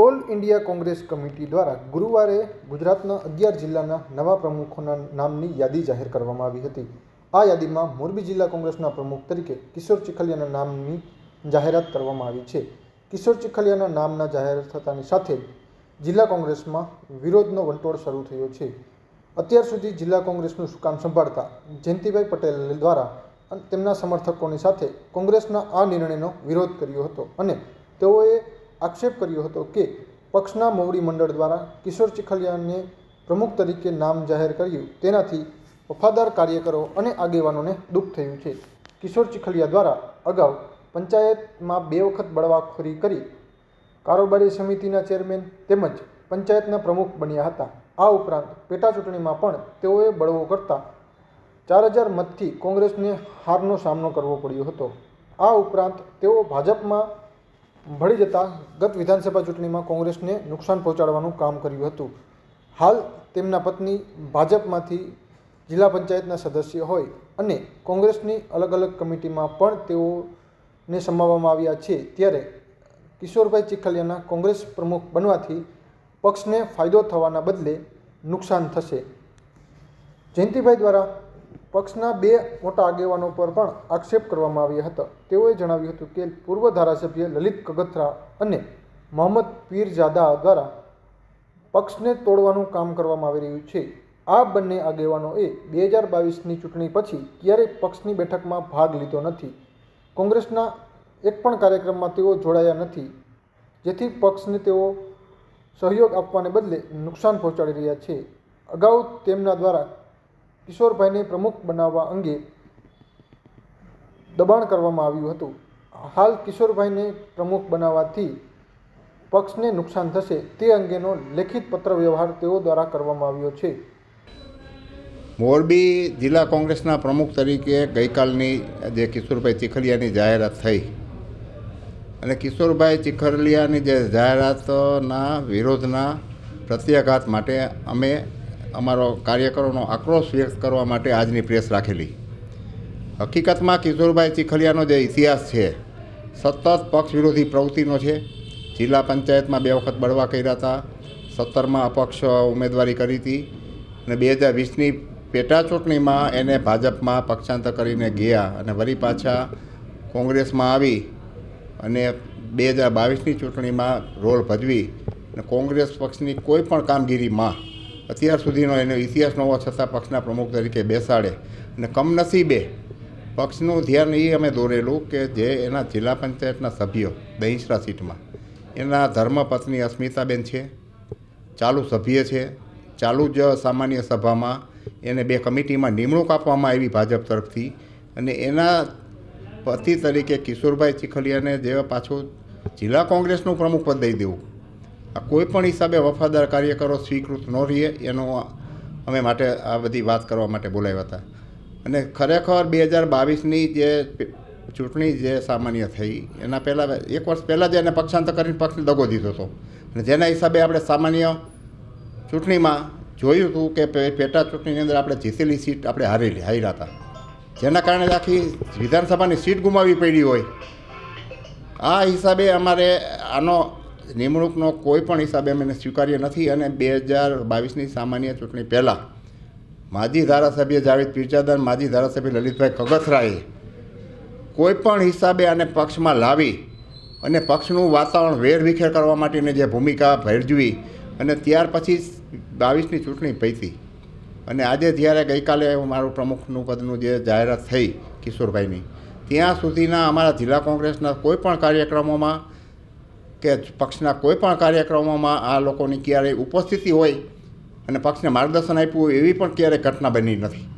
All India Congress committee દ્વારા ગુરુવારે ગુજરાતના 11 જિલ્લાના નવા પ્રમુખોના નામની યાદી જાહેર કરવામાં આવી હતી। આ યાદીમાં મોરબી જિલ્લા કોંગ્રેસના પ્રમુખ તરીકે કિશોર ચીખલિયાના નામની જાહેરાત કરવામાં આવી છે। કિશોર ચીખલિયાના નામના જાહેર થતાની સાથે જ જિલ્લા કોંગ્રેસમાં વિરોધનો વંટોળ શરૂ થયો છે। અત્યાર સુધી જિલ્લા કોંગ્રેસનું સુકાન સંભાળતા જયંતિભાઈ પટેલ દ્વારા તેમના સમર્થકોની સાથે કોંગ્રેસના આ નિર્ણયનો વિરોધ કર્યો હતો અને તેઓએ આક્ષેપ કર્યો હતો કે પક્ષના મોવડી મંડળ દ્વારા કિશોર ચીખલિયાને પ્રમુખ તરીકે નામ જાહેર કર્યું તેનાથી વફાદાર કાર્યકરો અને આગેવાનોને દુઃખ થયું છે। કિશોર ચીખલિયા દ્વારા અગાઉ પંચાયતમાં 2 વખત બળવાખોરી કરી કારોબારી સમિતિના ચેરમેન તેમજ પંચાયતના પ્રમુખ બન્યા હતા। આ ઉપરાંત પેટા ચૂંટણીમાં પણ તેઓએ બળવો કરતા 4000 મતથી કોંગ્રેસને હારનો સામનો કરવો પડ્યો હતો। આ ઉપરાંત તેઓ ભાજપમાં ભળી જતા ગત વિધાનસભા ચૂંટણીમાં કોંગ્રેસને નુકસાન પહોંચાડવાનું કામ કર્યું હતું। હાલ તેમના પત્ની ભાજપમાંથી જિલ્લા પંચાયતના સદસ્ય હોય અને કોંગ્રેસની અલગ અલગ કમિટીમાં પણ તેઓને સમાવવામાં આવ્યા છે। ત્યારે કિશોરભાઈ ચીખલિયાના કોંગ્રેસ પ્રમુખ બનવાથી પક્ષને ફાયદો થવાના બદલે નુકસાન થશે। જયંતિભાઈ દ્વારા પક્ષના 2 મોટા આગેવાનો પર પણ આક્ષેપ કરવામાં આવ્યા હતા। તેઓએ જણાવ્યું હતું કે પૂર્વ ધારાસભ્ય લલિત કગથરા અને મોહમ્મદ પીરજાદા દ્વારા પક્ષને તોડવાનું કામ કરવામાં આવી રહ્યું છે। આ બંને આગેવાનોએ 2022ની ચૂંટણી પછી ક્યારેય પક્ષની બેઠકમાં ભાગ લીધો નથી। કોંગ્રેસના એક પણ કાર્યક્રમમાં તેઓ જોડાયા નથી, જેથી પક્ષને તેઓ સહયોગ આપવાને બદલે નુકસાન પહોંચાડી રહ્યા છે। અગાઉ તેમના દ્વારા કિશોરભાઈને પ્રમુખ બનાવવા અંગે દબાણ કરવામાં આવ્યું હતું। હાલ કિશોરભાઈને પ્રમુખ બનાવવાથી પક્ષને નુકસાન થશે તે અંગેનો લેખિત પત્ર વ્યવહાર તેઓ દ્વારા કરવામાં આવ્યો છે। મોરબી જિલ્લા કોંગ્રેસના પ્રમુખ તરીકે ગઈકાલની જે કિશોરભાઈ ચીખલિયાની જાહેરાત થઈ અને કિશોરભાઈ ચીખલિયાની જે જાહેરાતના વિરોધના પ્રત્યાઘાત માટે અમે અમારો કાર્યકરોનો આક્રોશ વ્યક્ત કરવા માટે આજની પ્રેસ રાખેલી। હકીકતમાં કિશોરભાઈ ચીખલિયાનો જે ઇતિહાસ છે સતત પક્ષ વિરોધી પ્રવૃત્તિનો છે। જિલ્લા પંચાયતમાં 2 વખત બળવા કર્યા હતા, 17માં અપક્ષ ઉમેદવારી કરી હતી અને 2020ની પેટા ચૂંટણીમાં એને ભાજપમાં પક્ષાંતર કરીને ગયા અને વળી પાછા કોંગ્રેસમાં આવી અને 2022ની ચૂંટણીમાં રોલ ભજવી અને કોંગ્રેસ પક્ષની કોઈ પણ કામગીરીમાં અત્યાર સુધીનો એનો ઇતિહાસ ન હોવા છતાં પક્ષના પ્રમુખ તરીકે બેસાડે અને કમનસીબે પક્ષનું ધ્યાન એ અમે દોરેલું કે જે એના જિલ્લા પંચાયતના સભ્યો દહીંસરા સીટમાં એના ધર્મપત્ની અસ્મિતાબેન છે, ચાલુ સભ્ય છે। ચાલુ જ સામાન્ય સભામાં એને 2 કમિટીમાં નિમણૂક આપવામાં આવી ભાજપ તરફથી અને એના પતિ તરીકે કિશોરભાઈ ચીખલિયાને જે પાછું જિલ્લા કોંગ્રેસનું પ્રમુખ પદ દઈ દેવું, આ કોઈ પણ હિસાબે વફાદાર કાર્યકરો સ્વીકૃત ન રહીએ એનો અમે માટે આ બધી વાત કરવા માટે બોલાવ્યા હતા। અને ખરેખર 2022ની જે ચૂંટણી જે સામાન્ય થઈ એના પહેલાં 1 વર્ષ પહેલાં જ એને પક્ષાંતર કરીને પક્ષને દગો દીધો હતો અને જેના હિસાબે આપણે સામાન્ય ચૂંટણીમાં જોયું હતું કે પેટા ચૂંટણીની અંદર આપણે જીતેલી સીટ આપણે હાર્યા હતા, જેના કારણે આખી વિધાનસભાની સીટ ગુમાવવી પડી હોય। આ હિસાબે અમારે આનો નિમણૂકનો કોઈ પણ હિસાબે અમે સ્વીકાર્ય નથી અને 2022ની સામાન્ય ચૂંટણી પહેલાં માજી ધારાસભ્ય જાવેદ પીરજાદા, માજી ધારાસભ્ય લલિતભાઈ કગથરાએ કોઈ પણ હિસાબે આને પક્ષમાં લાવી અને પક્ષનું વાતાવરણ વેરવિખેર કરવા માટેની જે ભૂમિકા ભજવી અને ત્યાર પછી 22ની ચૂંટણી પતી અને આજે જ્યારે ગઈકાલે મારું પ્રમુખનું પદનું જે જાહેરાત થઈ કિશોરભાઈની, ત્યાં સુધીના અમારા જિલ્લા કોંગ્રેસના કોઈ પણ કાર્યક્રમોમાં કે પક્ષના કોઈ પણ કાર્યક્રમોમાં આ લોકોની ક્યારેય ઉપસ્થિતિ હોય અને પક્ષને માર્ગદર્શન આપ્યું હોય એવી પણ ક્યારેય ઘટના બની નથી।